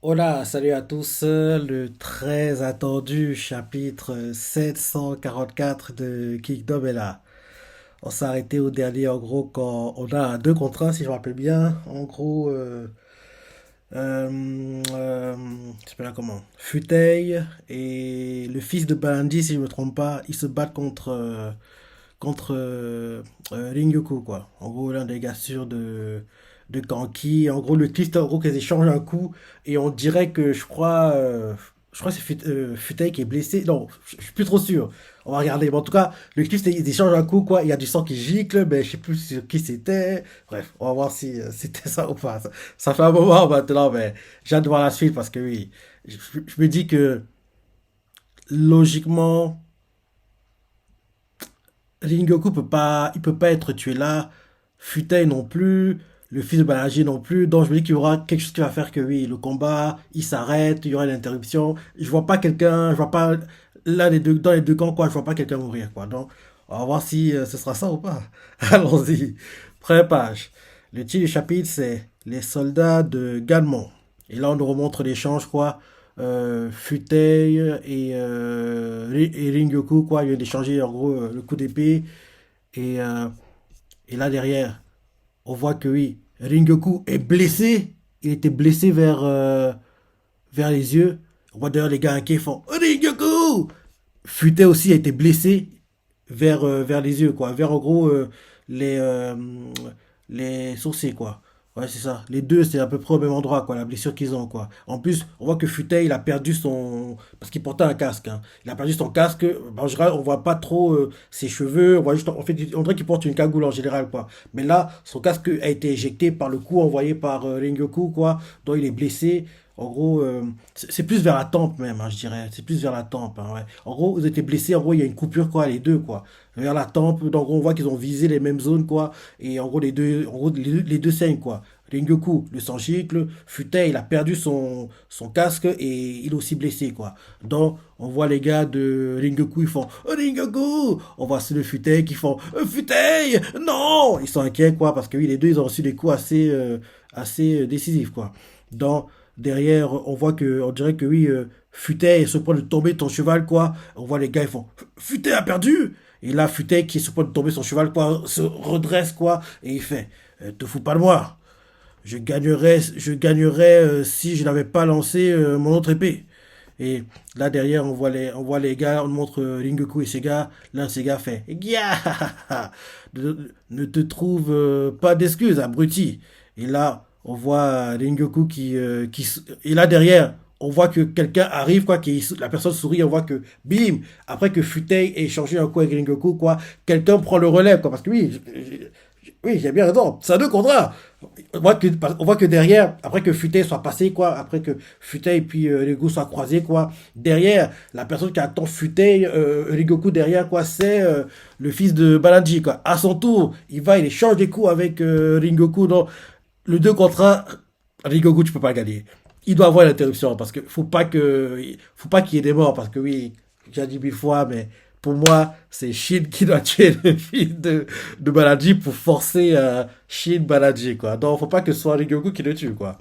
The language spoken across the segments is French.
Hola, salut à tous. Le très attendu chapitre 744 de Kingdom est là. On s'est arrêté au dernier, en gros, quand on a deux contrats, si je me rappelle bien. En gros, euh, je sais pas là comment. Futei et le fils de Bandi, si je me trompe pas, ils se battent contre Ringoku, quoi. En gros, l'un des gars sûrs de Kanki. En gros, le twist, en gros, qu'ils échangent un coup et on dirait que je crois que c'est Futei qui est blessé. Non, je suis plus trop sûr. On va regarder. Mais en tout cas, le twist, ils échangent un coup, quoi. Il y a du sang qui gicle, mais je sais plus sur qui c'était. Bref, on va voir si c'était ça ou pas. Ça fait un moment maintenant, mais j'ai hâte de voir la suite parce que oui, je me dis que logiquement, Ringoku il peut pas être tué là. Futei non plus. Le fils de Balaji non plus. Donc je me dis qu'il y aura quelque chose qui va faire que oui, le combat, il s'arrête, il y aura une interruption. Je vois pas l'un des deux, dans les deux camps, quoi, je vois pas quelqu'un mourir, quoi. Donc, on va voir si ce sera ça ou pas. Allons-y. Première page. Le titre du chapitre, c'est Les soldats de Galmont. Et là, on nous remontre l'échange, quoi. Futei et Ringoku, quoi, ils viennent d'échanger en gros le coup d'épée. Et, euh, et là derrière, on voit que oui, Ringoku est blessé. Il était blessé vers les yeux. On voit d'ailleurs les gars inquiets font Ringoku. Futei aussi a été blessé vers les yeux, quoi. Vers en gros les, euh, les sourcils, quoi. Ouais, c'est ça. Les deux, c'est à peu près au même endroit, quoi, la blessure qu'ils ont, quoi. En plus, on voit que Futei, il a perdu son. Parce qu'il portait un casque, hein. Il a perdu son casque. En général, on voit pas trop ses cheveux. On voit juste. En fait, on dirait qu'il porte une cagoule en général, quoi. Mais là, son casque a été éjecté par le coup envoyé par Rengoku, quoi. Donc, il est blessé. En gros, c'est plus vers la tempe même, hein, je dirais. C'est plus vers la tempe, hein, ouais. En gros, vous étiez blessé. En gros, il y a une coupure, quoi, les deux, quoi. Vers la tempe. Donc, en gros, on voit qu'ils ont visé les mêmes zones, quoi. Et en gros, les deux saignent, quoi. Ringoku, le sang gicle. Futei, il a perdu son casque et il est aussi blessé, quoi. Donc, on voit les gars de Ringoku, ils font Ringoku. On voit ceux de Futei qui font Futei, non. Ils sont inquiets, quoi, parce que oui, les deux, ils ont reçu des coups assez décisifs, quoi. Donc, derrière, on dirait que oui, Futei se point de tomber de ton cheval, quoi. On voit les gars, ils font Futei a perdu. Et là, Futei, qui est sur le point de tomber son cheval, quoi, se redresse, quoi, et il fait te fous pas de moi. Je gagnerais si je n'avais pas lancé mon autre épée. Et là derrière, on voit les gars, on montre Ringoku et ses gars. L'un de ses gars fait Gya. Ne te trouve pas d'excuses, abruti. Et là, on voit Ringoku et là derrière, on voit que quelqu'un arrive, quoi, la personne sourit, on voit que, bim, après que Futei ait échangé un coup avec Ringoku, quoi, quelqu'un prend le relais, quoi, parce que oui, oui, j'ai bien raison, c'est un deux contre un. On voit que derrière, après que Futei soit passé, quoi, après que Futei et puis Rigoku soient croisés, quoi, derrière, la personne qui attend Futei, Rigoku derrière, quoi, c'est le fils de Balaji, quoi. À son tour, il échange des coups avec Ringoku, donc le 2 contre un, Rigoku, tu peux pas gagner. Il doit avoir l'interruption, parce que faut pas qu'il y ait des morts, parce que oui, j'ai dit 1000 fois, mais pour moi, c'est Shin qui doit tuer le fils de Balaji pour forcer Shin Balaji, quoi. Donc, faut pas que ce soit Rigoku qui le tue, quoi.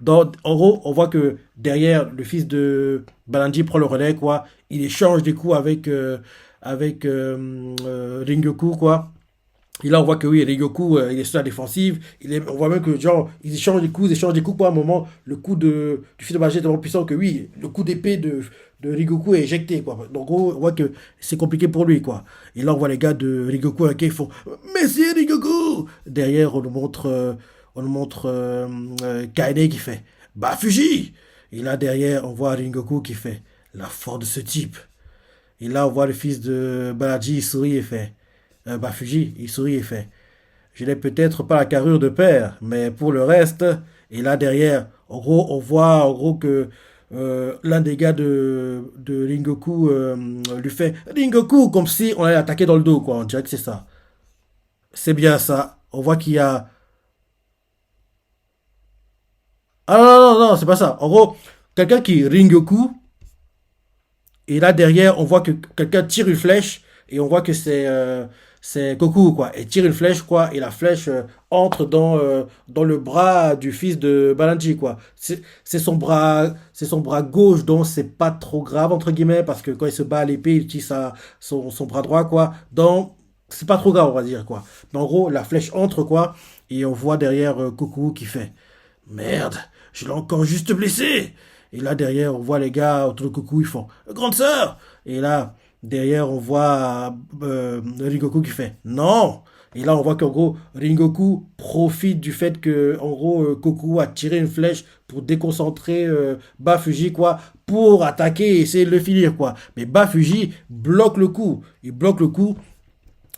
Donc, en gros, on voit que derrière, le fils de Balaji prend le relais, quoi. Il échange des coups avec Ringoku, quoi. Et là, on voit que oui, Rengoku, il est sur la défensive. On voit même que, genre, ils échangent des coups pour un moment. Le coup du fils de magie est tellement puissant que oui, le coup d'épée de Rengoku est éjecté, quoi. Donc, en gros, on voit que c'est compliqué pour lui, quoi. Et là, on voit les gars de Rengoku qui font Messi Rengoku. Derrière, on nous montre Kaine qui fait Bah, Fuji. Et là, derrière, on voit Rengoku qui fait La force de ce type. Et là, on voit le fils de Balaji, il sourit et fait Bah, Fuji, il sourit et fait Je n'ai peut-être pas la carrure de père, mais pour le reste, et là derrière, en gros, on voit en gros que l'un des gars de Ringoku lui fait Ringoku comme si on allait attaquer dans le dos, quoi. On dirait que c'est ça. C'est bien ça. On voit qu'il y a. Ah non, non, non, non, c'est pas ça. En gros, quelqu'un qui Ringoku, et là derrière, on voit que quelqu'un tire une flèche, et on voit que c'est c'est Goku, quoi. Et tire une flèche, quoi, et la flèche entre dans le bras du fils de Balanji, quoi. C'est son bras gauche, donc c'est pas trop grave, entre guillemets, parce que quand il se bat à l'épée, il utilise son bras droit, quoi. Donc, c'est pas trop grave, on va dire, quoi. Mais en gros, la flèche entre, quoi, et on voit derrière Goku qui fait merde, je l'ai encore juste blessé. Et là, derrière, on voit les gars autour de Goku, ils font grande sœur. Et là, derrière, on voit Rengoku qui fait non. Et là, on voit qu'en gros, Rengoku profite du fait que, en gros, Goku a tiré une flèche pour déconcentrer Bafuji, quoi, pour attaquer et essayer de le finir, quoi. Mais Bafuji bloque le coup. Il bloque le coup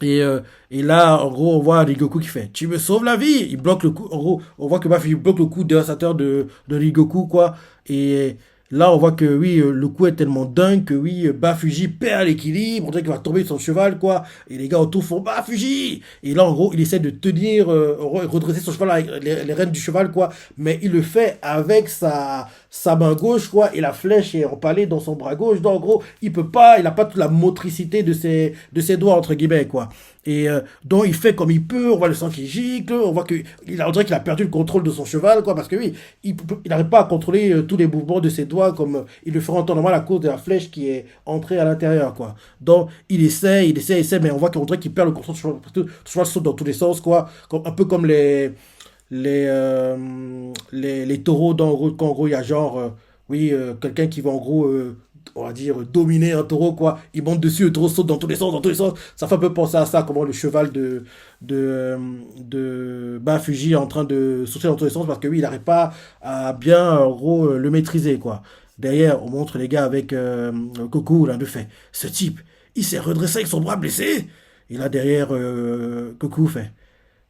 et, euh, et là, en gros, on voit Rigoku qui fait tu me sauves la vie. Il bloque le coup. En gros, on voit que Bafi bloque le coup dévastateur de Rigoku, quoi. Et là, on voit que oui, le coup est tellement dingue que oui, Bafuji perd l'équilibre. On dirait qu'il va tomber de son cheval, quoi. Et les gars autour font Bafuji. Et là, en gros, il essaie de tenir, redresser son cheval avec les rênes du cheval, quoi. Mais il le fait avec sa main gauche, quoi. Et la flèche est empalée dans son bras gauche. Donc, en gros, il peut pas, il a pas toute la motricité de ses doigts, entre guillemets, quoi. Et donc il fait comme il peut, on voit le sang qui gicle, on voit on dirait qu'il a perdu le contrôle de son cheval, quoi, parce que oui, il n'arrive pas à contrôler tous les mouvements de ses doigts comme il le ferait en temps normal à cause de la flèche qui est entrée à l'intérieur, quoi. Donc il essaie, mais on voit qu'on dirait qu'il perd le contrôle de son cheval, parce que le cheval saute dans tous les sens, quoi, un peu comme les taureaux, quand en gros il y a genre, oui, quelqu'un qui va en gros on va dire, dominer un taureau, quoi. Il monte dessus, le taureau saute dans tous les sens, dans tous les sens. Ça fait un peu penser à ça, comment le cheval de Fuji est en train de sauter dans tous les sens, parce que oui, il n'arrive pas à bien, en gros, le maîtriser, quoi. Derrière, on montre les gars avec Goku, l'un de fait, ce type, il s'est redressé avec son bras blessé. Et là, derrière, Goku fait,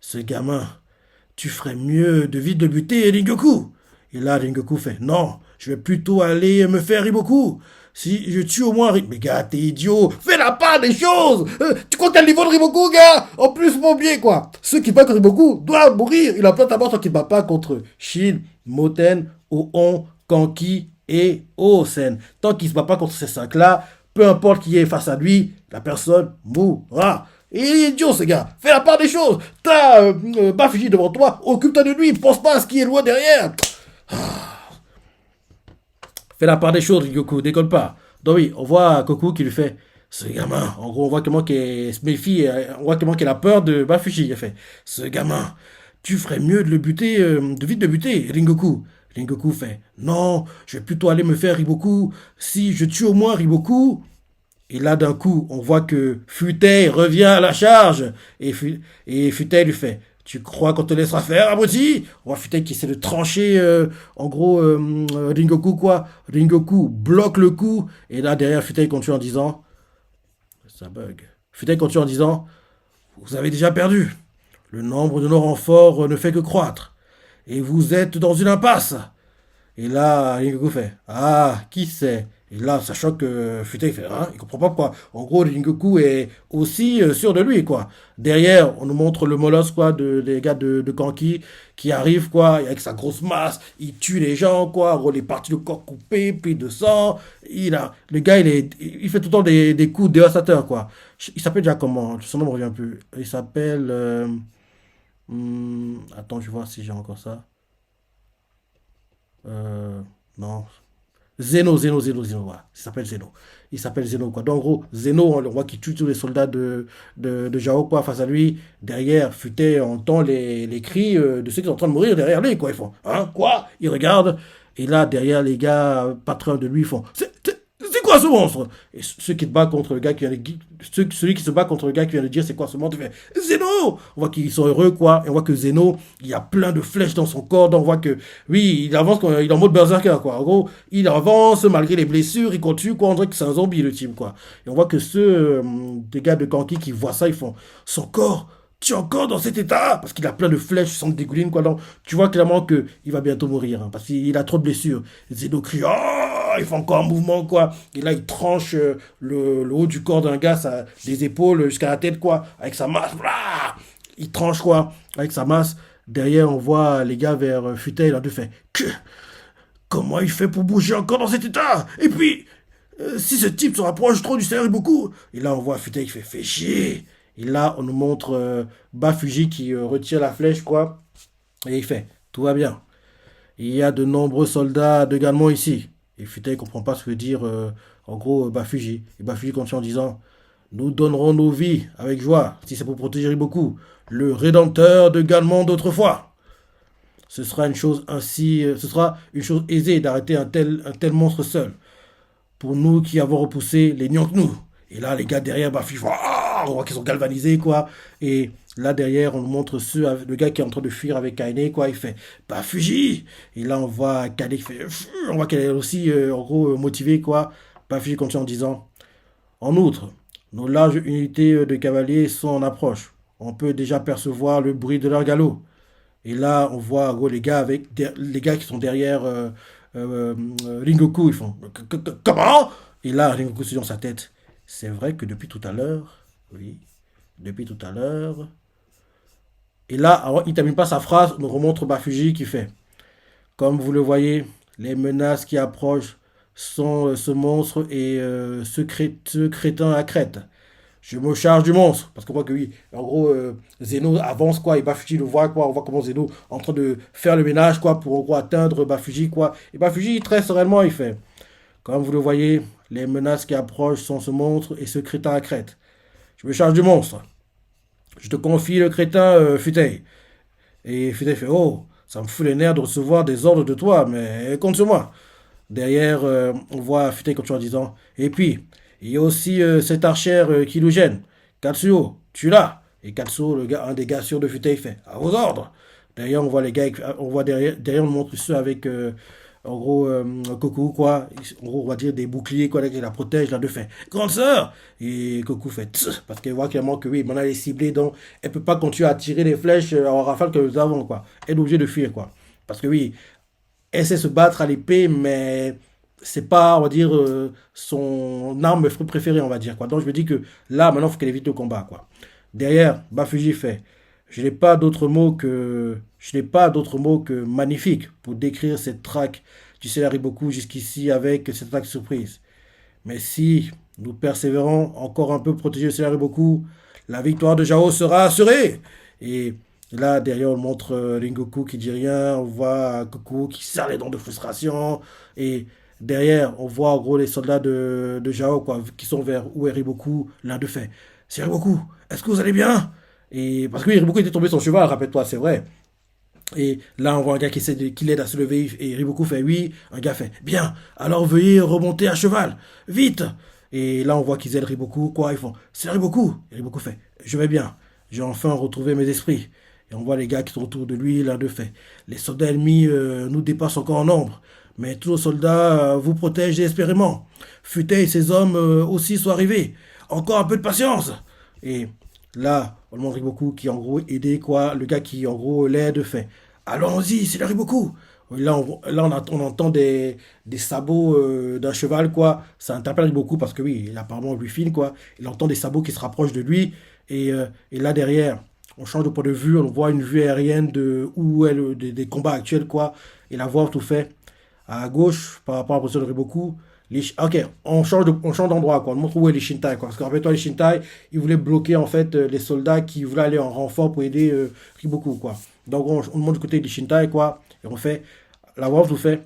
ce gamin, tu ferais mieux de vite le buter, Ringoku. Et là, Ringoku fait, non, je vais plutôt aller me faire Riboku. Si je tue au moins Mais gars, t'es idiot. Fais la part des choses. Tu comptes quel niveau de Riboku, gars? En plus, mon bien, quoi. Ceux qui battent contre Riboku doivent mourir. Il a plein de mort tant qu'il ne bat pas contre Shin, Moten, Oon, Kanki et Osen. Tant qu'il ne se bat pas contre ces cinq-là, peu importe qui est face à lui, la personne mourra. Il est idiot, ce gars. Fais la part des choses. T'as Bafuji devant toi. Occupe-toi de lui. Pense pas à ce qui est loin derrière. Fais la part des choses, Goku. Décolle pas. Donc oui, on voit Goku qui lui fait ce gamin. En gros, on voit comment qu'il se méfie. On voit comment qu'il a peur de Bafuji. Il fait ce gamin. Tu ferais mieux de le buter, de vite le buter, Ringoku. Ringoku fait non, je vais plutôt aller me faire Riboku. Si je tue au moins Riboku, et là, d'un coup, on voit que Futei revient à la charge. Et Futei lui fait tu crois qu'on te laissera faire, abruti? On voit Futei qui essaie de trancher, en gros, Ringoku, quoi. Ringoku bloque le coup. Et là, derrière, Futei continue en disant ça bug. Futei continue en disant vous avez déjà perdu. Le nombre de nos renforts ne fait que croître. Et vous êtes dans une impasse. Et là, Ringoku fait ah, qui c'est? Et là, sachant que Futei fait hein, il comprend pas pourquoi. En gros, Ringoku est aussi sûr de lui, quoi. Derrière, on nous montre le molosse, quoi, des gars de Kanki qui arrivent, quoi, avec sa grosse masse. Il tue les gens, quoi. En gros, les parties de corps coupées, puis de sang. Le gars, il fait tout le temps des coups dévastateurs, quoi. Il s'appelle déjà comment? Son nom ne me revient plus. Il s'appelle. Attends, je vais voir si j'ai encore ça. Euh, non. Zeno, voilà. Il s'appelle Zeno. Il s'appelle Zeno, quoi. Donc, en gros, Zeno, on le voit qui tue tous les soldats de Jao, quoi, face à lui. Derrière, Futé entend les cris de ceux qui sont en train de mourir derrière lui, quoi. Ils font, hein, quoi? Ils regardent. Et là, derrière, les gars, patrons de lui, ils font, c'est quoi ce monstre? Et ceux qui se battent contre le gars qui vient de, celui qui se bat contre le gars qui vient de dire c'est quoi ce monstre, il fait Zeno! On voit qu'ils sont heureux, quoi. Et on voit que Zeno, il y a plein de flèches dans son corps. Donc on voit que, oui, il avance, il est en mode berserker, quoi. En gros, il avance malgré les blessures, il continue, quoi. On dirait que c'est un zombie, le team, quoi. Et on voit que ceux, des gars de Kanki qui voient ça, ils font son corps. Tu es encore dans cet état parce qu'il a plein de flèches sans dégouline, quoi. Donc, tu vois clairement que il va bientôt mourir hein, parce qu'il a trop de blessures. Zeno crie oh, il fait encore un mouvement, quoi. Et là, il tranche le haut du corps d'un gars, des épaules jusqu'à la tête, quoi, avec sa masse. Blah, il tranche, quoi, avec sa masse. Derrière, on voit les gars vers Futei, là, de fait comment il fait pour bouger encore dans cet état? Et puis, si ce type se rapproche trop du Seigneur beaucoup. Et là, on voit Futei qui fait chier. Et là, on nous montre Bafuji qui retire la flèche, quoi. Et il fait, tout va bien. Il y a de nombreux soldats de Galmon ici. Et Futei ne comprend pas ce que veut dire, en gros, Bafuji. Et Bafuji continue en disant, nous donnerons nos vies avec joie, si c'est pour protéger Riboku, le rédempteur de Galmon d'autrefois. Ce sera une chose aisée d'arrêter un tel monstre seul. Pour nous qui avons repoussé les Nyonknu. Et là, les gars derrière, on voit qu'ils sont galvanisés, quoi. Et là, derrière, on nous montre le gars qui est en train de fuir avec Kaine, quoi. Il fait, Fuji. Et là, on voit Kaine qui fait, on voit qu'elle est aussi, en gros, motivée, quoi. Fuji continue en disant, en outre, nos larges unités de cavaliers sont en approche. On peut déjà percevoir le bruit de leur galop. Et là, on voit en gros, les gars qui sont derrière Ringoku. Ils font, comment? Et là, Ringoku se dit dans sa tête, c'est vrai que depuis tout à l'heure, oui, depuis tout à l'heure. Et là, alors, il ne termine pas sa phrase, on nous remontre Bafuji qui fait, comme vous le voyez, les menaces qui approchent sont ce monstre et ce crétin à crête. Je me charge du monstre. Parce qu'on voit que oui, en gros, Zeno avance, quoi, et Bafuji le voit, quoi. On voit comment Zeno est en train de faire le ménage, quoi, pour en gros atteindre Bafuji, quoi. Et Bafuji, très sereinement, il fait, comme vous le voyez, les menaces qui approchent sont ce monstre et ce crétin à crête. Je me charge du monstre. Je te confie le crétin, Futei. Et Futei fait, oh, ça me fout les nerfs de recevoir des ordres de toi, mais compte sur moi. Derrière, on voit Futei continuer en disant, et puis, il y a aussi cet archère qui nous gêne. Katsuo, tu l'as. Et Katsuo, un des gars sûrs de Futei, fait, à vos ordres. Derrière, on voit les gars, on voit derrière on montre ceux avec, en gros, Goku, quoi. En gros, on va dire des boucliers, quoi, qui la protègent, là, de fait. Grande sœur. Et Goku fait, tss, parce qu'elle voit clairement que oui, maintenant elle est ciblée, donc elle peut pas continuer à tirer les flèches en rafale que nous avons, quoi. Elle est obligée de fuir, quoi. Parce que oui, elle sait se battre à l'épée, mais c'est pas, on va dire, son arme préférée, on va dire, quoi. Donc je me dis que là, maintenant, il faut qu'elle évite le combat, quoi. Derrière, Bafuji fait, je n'ai pas d'autre mot que magnifique pour décrire cette traque du Célari beaucoup jusqu'ici avec cette attaque surprise. Mais si nous persévérons encore un peu pour protéger le Célari beaucoup, la victoire de Jao sera assurée. Et là, derrière, on montre Ringoku qui dit rien, on voit Goku qui serre les dents de frustration, et derrière, on voit en gros les soldats de Jao, quoi, qui sont vers où est Riboku, l'un de fait. C'est Riboku, est-ce que vous allez bien? Et parce que oui, Riboku était tombé sur son cheval, rappelle-toi, c'est vrai. Et là, on voit un gars qui l'aide à se lever, et Riboku fait oui, un gars fait bien, alors veuillez remonter à cheval, vite. Et là, on voit qu'ils aident Riboku, quoi, ils font, c'est Riboku. Et Riboku fait, je vais bien, j'ai enfin retrouvé mes esprits. Et on voit les gars qui sont autour de lui, l'un d'eux fait, les soldats ennemis nous dépassent encore en nombre, mais tous nos soldats vous protègent désespérément. Futei et ses hommes aussi sont arrivés. Encore un peu de patience. Et là, on montre Riboku qui en gros aidé quoi, le gars qui en gros l'aide fait. Allons-y, c'est le Riboku. On entend des sabots d'un cheval quoi. Ça interpelle Riboku parce que oui, il apparemment lui file quoi. Il entend des sabots qui se rapprochent de lui et là derrière, on change de point de vue, on voit une vue aérienne de où est des combats actuels quoi. Et la voix tout fait à gauche par rapport à la position de Riboku. Ok, on change d'endroit, quoi. On montre où est les Shintai, quoi. Parce que rappelle-toi, les Shintai, ils voulaient bloquer, en fait, les soldats qui voulaient aller en renfort pour aider Riboku, quoi. Donc, on montre du côté des Shintai, quoi. Et on fait, la Wolf nous fait,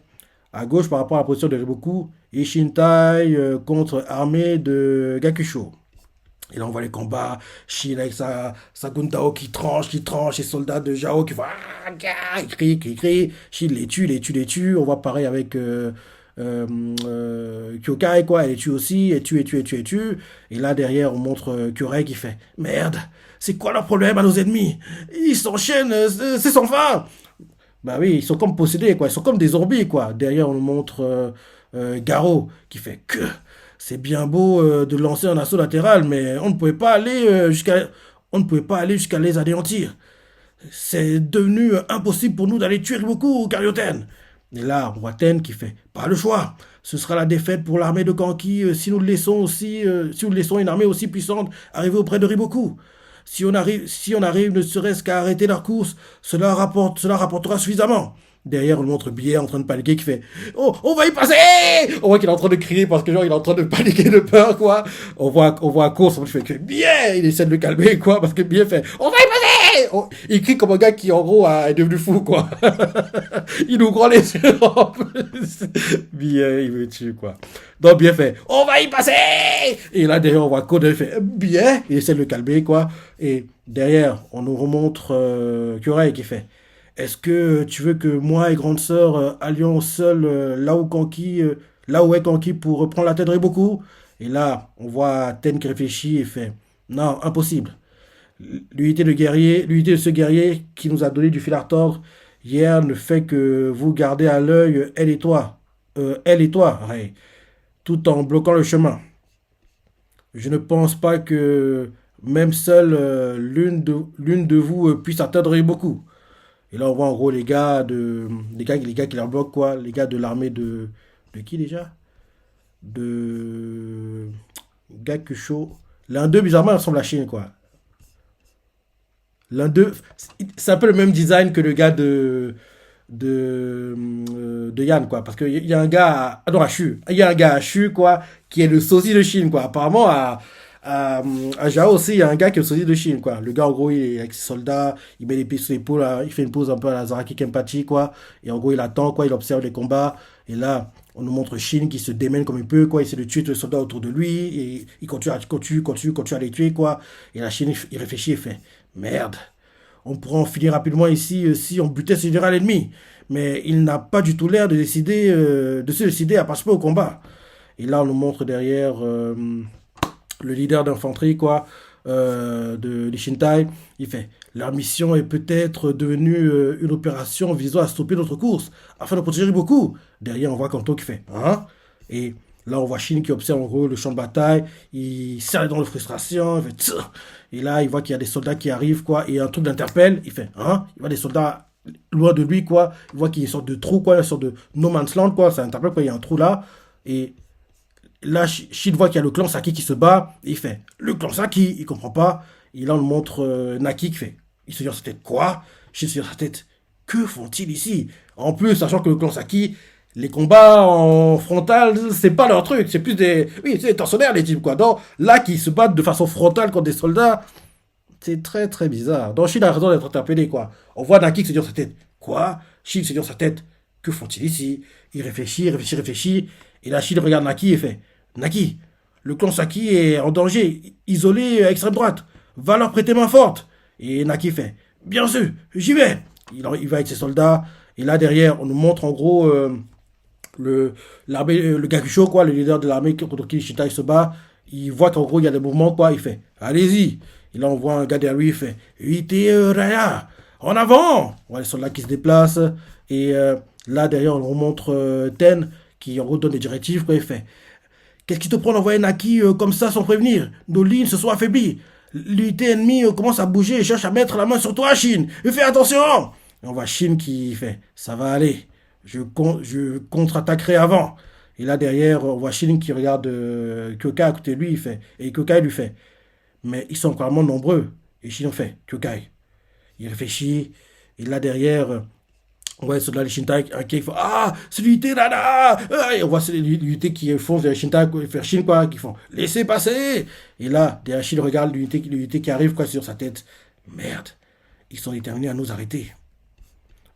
à gauche par rapport à la position de Riboku, et Shintai contre armée de Gakusho. Et là, on voit les combats, Shin avec sa Guntao qui tranche, les soldats de Jao qui font, ah, gars, ils crient. Shin les tue. On voit pareil avec Kyokai, quoi, elle les tue aussi, elle tue. Et là, derrière, on montre Kyorei qui fait, merde, c'est quoi leur problème à nos ennemis? Ils s'enchaînent, c'est sans fin. Bah oui, ils sont comme possédés, quoi, ils sont comme des zombies, quoi. Derrière, on nous montre Garo qui fait que c'est bien beau de lancer un assaut latéral, mais on ne pouvait pas aller jusqu'à les anéantir. C'est devenu impossible pour nous d'aller tuer beaucoup, Karyoten. Et là, on voit Ten qui fait pas le choix. Ce sera la défaite pour l'armée de Kanki si nous laissons une armée aussi puissante arriver auprès de Riboku. Si on arrive ne serait-ce qu'à arrêter leur course, cela rapportera suffisamment. Derrière, on lui montre Billet en train de paniquer qui fait Oh, on va y passer. On voit qu'il est en train de crier parce que genre il est en train de paniquer de peur quoi. On voit à course, on lui fait que Billet, il essaie de le calmer quoi parce que Billet fait On va y passer. Il crie comme un gars qui en gros est devenu fou quoi. Il nous croit les yeux en plus. Billet, il me tue quoi. Donc Billet fait On va y passer. Et là derrière on voit Code il fait Billet, il essaie de le calmer quoi. Et derrière on nous remontre Kurai qui fait est-ce que tu veux que moi et grande sœur allions seuls là où est Kanki pour reprendre la tête de Riboku? Et là, on voit Ten qui réfléchit et fait non, impossible. L'unité de ce guerrier qui nous a donné du fil à retordre hier ne fait que vous garder à l'œil, elle et toi, Ray, tout en bloquant le chemin. Je ne pense pas que même seule l'une de vous puisse atteindre Riboku. Et là, on voit en gros les gars qui leur bloquent, quoi. Les gars de l'armée de qui déjà? De. Gakusho. L'un d'eux, bizarrement, il ressemble à Shin, quoi. L'un d'eux. C'est un peu le même design que le gars de Yann, quoi. Parce qu'il y a un gars. Non, à Shu. Il y a un gars à Shu, quoi, qui est le sosie de Shin, quoi. Apparemment, à Jao aussi, il y a un gars qui est le sosie de Shin, quoi. Le gars, en gros, il est avec ses soldats, il met les pieds sous l'épaule, là, il fait une pause un peu à la Zaraki Kenpachi, quoi. Et en gros, il attend, quoi, il observe les combats. Et là, on nous montre Shin qui se démène comme il peut, quoi. Il essaie de tuer tous les soldats autour de lui. Et il continue à les tuer, quoi. Et là, Shin, il réfléchit et fait Merde, on pourrait en finir rapidement ici si on butait ce général ennemi. Mais il n'a pas du tout l'air de se décider à participer au combat. Et là, on nous montre derrière le leader d'infanterie, quoi, de l'Ishintai. Il fait leur mission est peut-être devenue une opération visant à stopper notre course afin de protéger beaucoup. Derrière, on voit Kanto qui fait Hein? Et là, on voit Shin qui observe en gros le champ de bataille. Il serre les dents de frustration. Il fait Tch. Et là, il voit qu'il y a des soldats qui arrivent, quoi. Et un truc d'interpelle. Il fait Hein? Il voit des soldats loin de lui, quoi. Il voit qu'il y a une sorte de trou, quoi. Une sorte de no man's land, quoi. Ça interpelle, quoi. Il y a un trou là. Et là, Shin voit qu'il y a le clan Saki qui se bat. Et il fait Le clan Saki, il comprend pas. Et là, on lui montre Naki qui fait Il se dit dans sa tête Quoi? Shin se dit dans sa tête Que font-ils ici? En plus, sachant que le clan Saki, les combats en frontal, c'est pas leur truc. C'est plus des. Oui, c'est des tortionnaires, les types, quoi. Donc, là, qui se battent de façon frontale contre des soldats, c'est très, très bizarre. Donc, Shin a raison d'être interpellé, quoi. On voit Naki se dire dans sa tête Quoi? Shin se dit dans sa tête Que font-ils ici? Il réfléchit, réfléchit, réfléchit. Et là, Shin regarde Naki et fait Naki, le clan Saki est en danger, isolé à extrême droite. Va leur prêter main forte. Et Naki fait Bien sûr, j'y vais. Il va avec ses soldats. Et là, derrière, on nous montre en gros le Gakusho, quoi, le leader de l'armée contre qui Shitai se bat. Il voit qu'en gros, il y a des mouvements, quoi. Il fait Allez-y. Et là, on voit un gars derrière lui, il fait Ite Raya, en avant. On voit les soldats qui se déplacent. Et là, derrière, on nous montre Ten qui en gros donne des directives, quoi. Il fait Qu'est-ce qui te prend d'envoyer Naki comme ça sans prévenir? Nos lignes se sont affaiblies. L'unité ennemie commence à bouger et cherche à mettre la main sur toi, Shin. Et fais attention! Et on voit Shin qui fait Ça va aller. Je contre-attaquerai avant. Et là derrière, on voit Shin qui regarde Kyokai à côté de lui. Et Kyokai lui fait Mais ils sont encore nombreux. Et Shin fait Kyokai. Il réfléchit. Et là derrière, on voit les soldats de Shintai qui font Ah, c'est l'unité là. Et on voit l'unité qui foncent vers Shintai, vers Shin, quoi, qui font Laissez passer. Et là, derrière Shin regarde l'unité qui arrive, quoi, sur sa tête. Merde, ils sont déterminés à nous arrêter.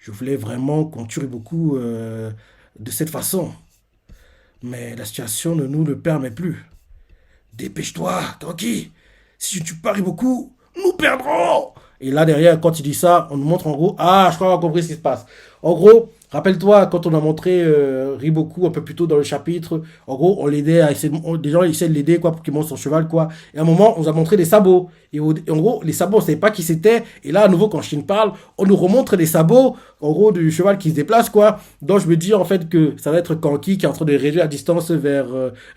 Je voulais vraiment qu'on tue beaucoup de cette façon. Mais la situation ne nous le permet plus. Dépêche-toi, Kanki. Si je tue pas beaucoup, nous perdrons. Et là, derrière, quand il dit ça, on nous montre en gros, ah, je crois qu'on a compris ce qui se passe. En gros, rappelle-toi, quand on a montré Riboku un peu plus tôt dans le chapitre, en gros, on l'aidait à essayer, des gens essaient de l'aider, quoi, pour qu'il monte son cheval, quoi. Et à un moment, on nous a montré des sabots. Et en gros, les sabots, on ne savait pas qui c'était. Et là, à nouveau, quand Shin parle, on nous remontre les sabots, en gros, du cheval qui se déplace, quoi. Donc, je me dis, en fait, que ça va être Kanki qui est en train de réduire la distance vers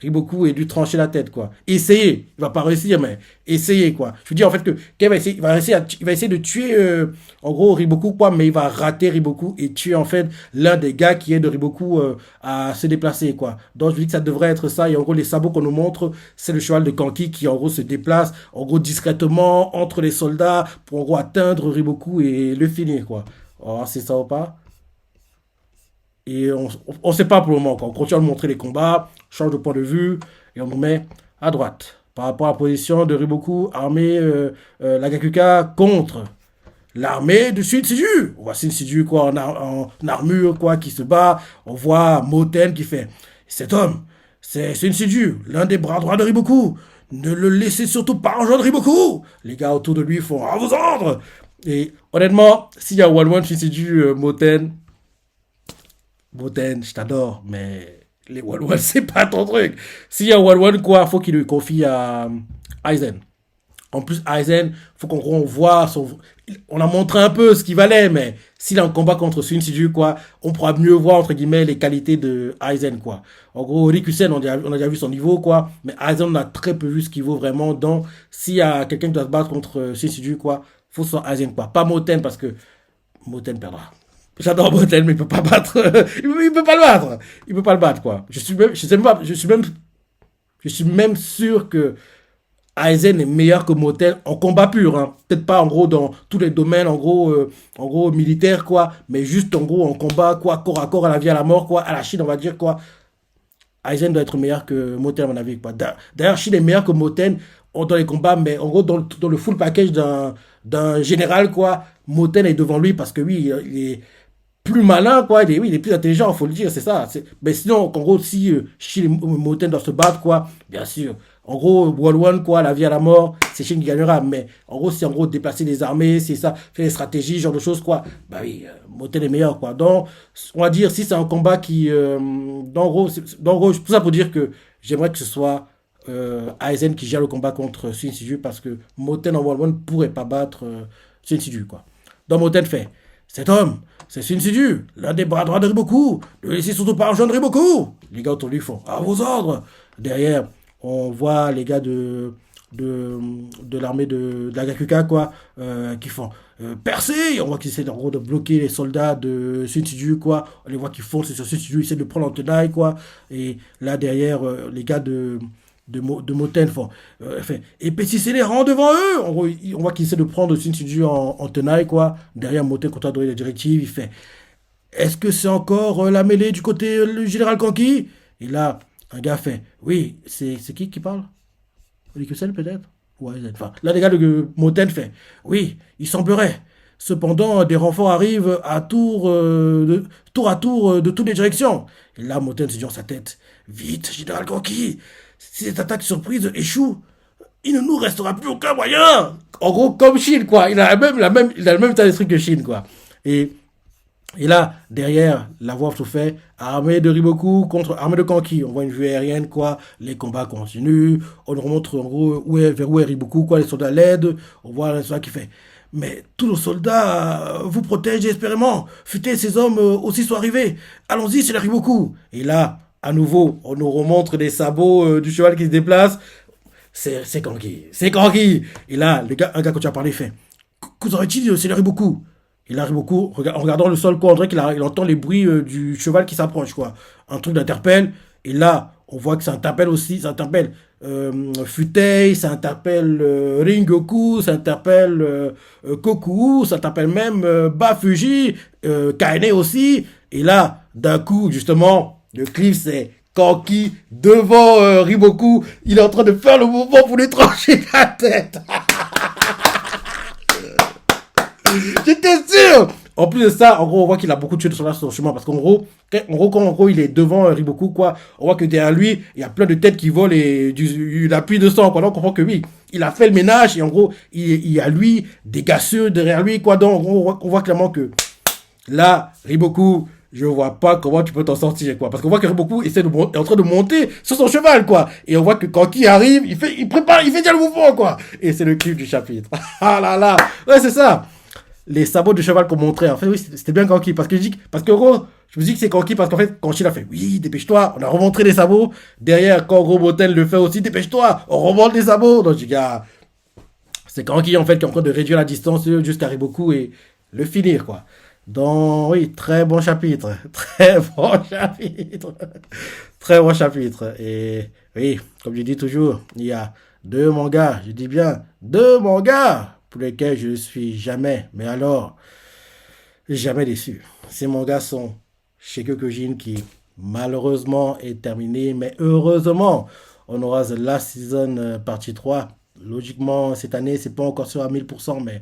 Riboku et lui trancher la tête, quoi. Essayez. Il va pas réussir, mais essayez, quoi. Je veux dire, en fait, que Ken va essayer, il va essayer de tuer, en gros, Riboku, quoi, mais il va rater Riboku et tuer, en fait, l'un des gars qui aide Riboku à se déplacer, quoi. Donc, je me dis que ça devrait être ça. Et en gros, les sabots qu'on nous montre, c'est le cheval de Kanki qui, en gros, se déplace, en gros, discrètement entre les soldats pour, en gros, atteindre Riboku et le finir, quoi. Oh, c'est ça ou pas? Et on sait pas pour le moment, quoi. On continue à nous montrer les combats, change de point de vue, et on nous met à droite. Par rapport à la position de Riboku, armée Lagakuka contre l'armée de Shinsuju. On voit Shinsuju quoi, en armure quoi, qui se bat. On voit Moten qui fait cet homme, c'est Shinsuju, l'un des bras droits de Riboku. Ne le laissez surtout pas rejoindre Riboku. Les gars autour de lui font à vos ordres. Et honnêtement, s'il y a One One Shinsuju Moten, Moten, je t'adore, mais les One One, c'est pas ton truc. S'il y a One One, quoi, faut qu'il lui confie à Aizen. En plus, Aizen, faut qu'on voit son... On a montré un peu ce qu'il valait, mais s'il a un combat contre Shinsuju, quoi, on pourra mieux voir, entre guillemets, les qualités de Aizen, quoi. En gros, Rikusen, on a déjà vu son niveau, quoi, mais Aizen, on a très peu vu ce qu'il vaut vraiment. Donc, s'il y a quelqu'un qui doit se battre contre Shinsuju, quoi, faut que ce soit Aizen, quoi. Pas Moten, parce que Moten perdra. J'adore Moten, mais il peut pas battre. Il peut pas le battre. Il peut pas le battre, quoi. Je sais même pas, je suis même sûr que Aizen est meilleur que Moten en combat pur, hein. Peut-être pas en gros dans tous les domaines, en gros militaire quoi, mais juste en gros en combat quoi, corps à corps, à la vie à la mort quoi, à la Chine on va dire quoi. Aizen doit être meilleur que Moten à mon avis quoi. D'ailleurs Chine est meilleur que Moten dans les combats, mais en gros dans le full package d'un général quoi, Moten est devant lui parce que oui il est plus malin, quoi. Oui, il est plus intelligent, faut le dire, c'est ça. Mais sinon, en gros, si Shin et Moten doivent se battre, quoi, bien sûr. En gros, One-One, quoi, la vie à la mort, c'est Shin qui gagnera. Mais en gros, c'est en gros déplacer des armées, c'est ça, faire des stratégies, genre de choses, quoi. Bah oui, Moten est meilleur, quoi. Donc, on va dire, si c'est un combat qui. En gros, c'est pour ça pour dire que j'aimerais que ce soit Aizen qui gère le combat contre Shinsuju parce que Moten en One-One ne pourrait pas battre Shinsuju, quoi. Donc, Moten fait. Cet homme, c'est Shinsuju, l'un des bras droits de Riboku. Ne laissez surtout pas rejoindre Riboku. Les gars autour de lui font à vos ordres. Derrière, on voit les gars de l'armée de l'Agakuka, quoi, qui font percer. On voit qu'ils essaient en gros de bloquer les soldats de Shinsuju, quoi. On les voit qui foncent sur Shinsuju, ils essaient de prendre en tenaille, quoi. Et là, derrière, les gars de Moten font épaississez les rangs devant eux. En gros, on voit qu'il essaie de prendre Shinsuju en tenaille, quoi. Derrière, Moten continue à donner les directives. Il fait est-ce que c'est encore la mêlée du côté du général Kanki? Et là, un gars fait oui, c'est qui parle? Rikusen peut-être? Ouais, enfin, là, les gars de Moten fait oui, il semblerait. Cependant, des renforts arrivent tour à tour de toutes les directions. Et là, Moten se dit dans sa tête vite, général Kanki, si cette attaque surprise échoue, il ne nous restera plus aucun moyen. En gros, comme Shin, quoi. Il a le même état d'esprit que Shin, quoi. Et, et là, derrière, la voix tout fait, armée de Riboku contre armée de Kanki. On voit une vue aérienne, quoi. Les combats continuent. On nous remontre, en gros, vers où est Riboku, quoi. Les soldats l'aident. On voit les soldats qui fait. Mais tous nos soldats vous protègent désespérément. Futez ces hommes aussi soient arrivés. Allons-y, c'est la Riboku. Et là, à nouveau, on nous remontre les sabots du cheval qui se déplace. C'est Kanki. C'est Kanki. Et là, un gars quand tu as parlé fait Qu'en est-il, c'est Riboku. Et là, Riboku, en regardant le sol, quoi, on dirait il entend les bruits du cheval qui s'approche, quoi. Un truc d'interpelle. Et là, on voit que ça interpelle aussi, ça interpelle Futei, ça interpelle Ringoku, ça interpelle Koku, ça interpelle même Bafuji, Kaine aussi. Et là, d'un coup, justement, le clip, c'est Kanki devant Riboku. Il est en train de faire le mouvement pour lui trancher la tête. J'étais sûr. En plus de ça, en gros, on voit qu'il a beaucoup tué de soldats sur son chemin. Parce qu'en gros, quand il est devant Riboku, quoi, on voit que derrière lui, il y a plein de têtes qui volent et du appui de sang, quoi. Donc, on comprend que oui, il a fait le ménage et en gros, il y a lui, des gasseux derrière lui, quoi. Donc, on voit clairement que là, Riboku, je vois pas comment tu peux t'en sortir, quoi. Parce qu'on voit que Riboku est en train de monter sur son cheval, quoi. Et on voit que quand il arrive, il fait déjà le mouvement, quoi. Et c'est le clip du chapitre. Ah là là. Ouais, c'est ça. Les sabots de cheval qu'on montrait. En fait, oui, c'était bien Kanki. Parce que gros, je me dis que c'est Kanki parce qu'en fait, quand il a fait, oui, dépêche-toi, on a remontré les sabots. Derrière, quand Gros Moten le fait aussi, dépêche-toi, on remonte les sabots. Donc, je dis, gars, c'est Kanki, en fait, qui est en train de réduire la distance jusqu'à Riboku et le finir, quoi. Donc, oui, très bon chapitre. Très bon chapitre. Très bon chapitre. Et oui, comme je dis toujours, il y a deux mangas, je dis bien, deux mangas pour lesquels je ne suis jamais, mais alors, jamais déçu. Ces mangas sont Shingeki qui malheureusement est terminé, mais heureusement, on aura The Last Season partie 3. Logiquement, cette année, c'est pas encore sûr à 1000%, mais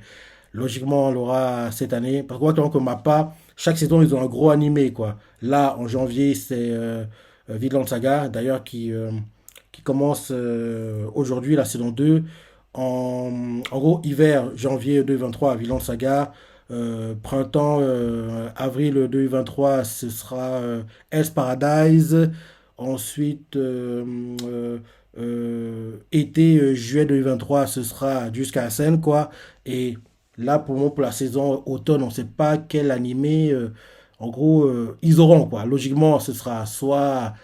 logiquement, on l'aura cette année. Par contre, que Mappa, chaque saison, ils ont un gros animé, quoi. Là, en janvier, c'est Vinland Saga, d'ailleurs, qui commence aujourd'hui, la saison 2. En gros, hiver, janvier 2023, Vinland Saga. Printemps, avril 2023, ce sera Hell's Paradise. Ensuite, été, juillet 2023, ce sera jusqu'à Seine, quoi. Et là, pour moi, pour la saison automne, on ne sait pas quel animé, en gros, ils auront, quoi. Logiquement, ce sera soit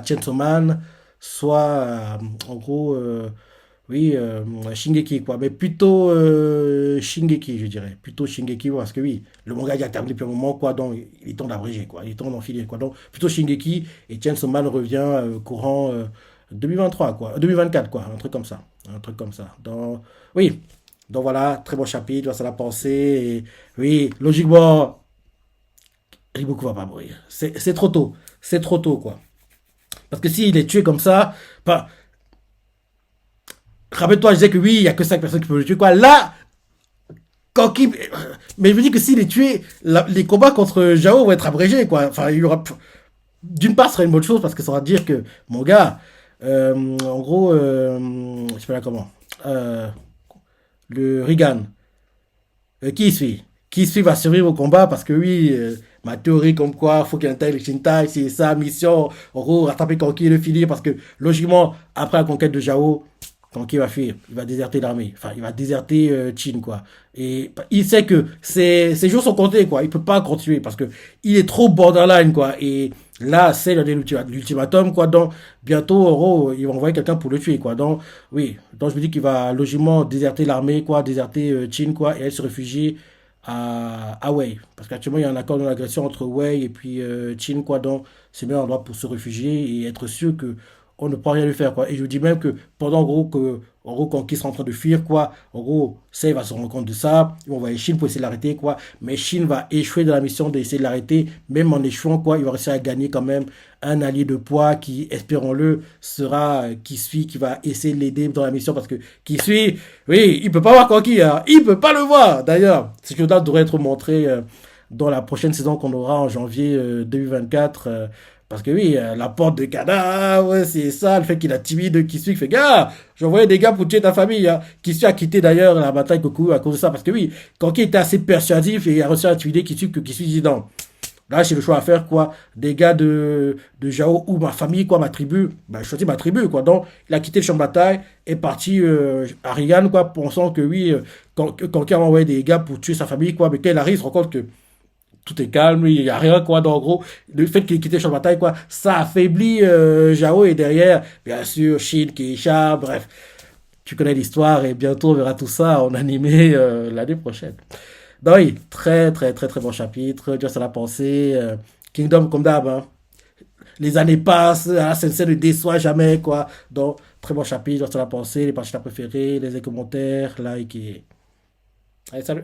Chainsaw Man, soit, en gros, oui, Shingeki, quoi. Mais plutôt Shingeki, je dirais. Plutôt Shingeki, parce que oui, le manga il a terminé depuis un moment, quoi. Donc, il est temps d'abréger, quoi. Il est temps d'en filer, quoi. Donc, plutôt Shingeki, et Chainsaw Man revient courant 2023, quoi. 2024, quoi. Un truc comme ça. Un truc comme ça. Donc, oui. Donc, voilà, très bon chapitre, ça l'a pensé. Et, oui, logiquement, Riboku va pas mourir. C'est trop tôt. C'est trop tôt, quoi. Parce que s'il est tué comme ça, pas. Rappelle-toi, je disais que oui, il n'y a que 5 personnes qui peuvent le tuer, quoi. Là, Kanki. Mais je me dis que s'il est tué, les combats contre Jao vont être abrégés, quoi. Enfin, il y aura. D'une part, ce serait une bonne chose parce que ça va dire que, mon gars, en gros, je sais pas là comment. Euh, le Rigan, qui suit va survivre au combat parce que oui, ma théorie comme quoi faut qu'il intègre le Shintai, c'est sa mission, en gros, rattraper Kanki et le finir parce que logiquement, après la conquête de Jao, Kanki va fuir, il va déserter l'armée, enfin il va déserter Chin quoi. Et il sait que ses jours sont comptés quoi, il peut pas continuer parce que il est trop borderline quoi. Et là c'est l'ultimatum quoi, donc bientôt en gros ils vont envoyer quelqu'un pour le tuer quoi. Donc oui, donc je me dis qu'il va logiquement déserter l'armée quoi, déserter Chin quoi et aller se réfugier à Wei. Parce qu'actuellement, il y a un accord de l'agression entre Wei et puis Chin, quoi. Donc, c'est bien un endroit pour se réfugier et être sûr que on ne peut rien lui faire, quoi. Et je vous dis même que pendant, en gros, quand ils sont en train de fuir, quoi, en gros, Sei va se rendre compte de ça. Ils vont envoyer Shin pour essayer de l'arrêter, quoi. Mais Shin va échouer dans la mission d'essayer de l'arrêter. Même en échouant, quoi, il va réussir à gagner quand même un allié de poids qui, espérons-le, sera Kisui qui va essayer de l'aider dans la mission parce que Kisui, oui, il peut pas voir Kanki, hein. Il peut pas le voir. D'ailleurs, ce que devrait être montré dans la prochaine saison qu'on aura en janvier 2024. Parce que oui, la porte de Kana, ouais, c'est ça, le fait qu'il a timide, qui suit, qui fait, gars, j'envoyais des gars pour tuer ta famille, hein. Qui suit a quitté d'ailleurs la bataille Goku à cause de ça. Parce que oui, Kanki était assez persuasif et il a réussi à intimider qui suit que qui suit dit non. Là, j'ai le choix à faire, quoi. Des gars de Jao ou ma famille, quoi, ma tribu. Ben, je choisis ma tribu, quoi. Donc, il a quitté le champ de bataille, est parti à Rigan, quoi, pensant que oui, quand il a envoyé des gars pour tuer sa famille, quoi. Mais quand il arrive, il se rend compte que tout est calme, il n'y a rien, quoi. Donc, en gros, le fait qu'il ait quitté le champ de bataille, quoi, ça affaiblit Jao et derrière, bien sûr, Shin, Keisha, bref. Tu connais l'histoire et bientôt on verra tout ça en animé l'année prochaine. Donc oui, très très très très bon chapitre, Dieu ça l'a pensé. Kingdom comme d'hab, hein. Les années passent, la Sensei ne déçoit jamais, quoi. Donc, très bon chapitre, Dieu ça l'a pensé, les parties préférées, les commentaires, like et... Allez, salut.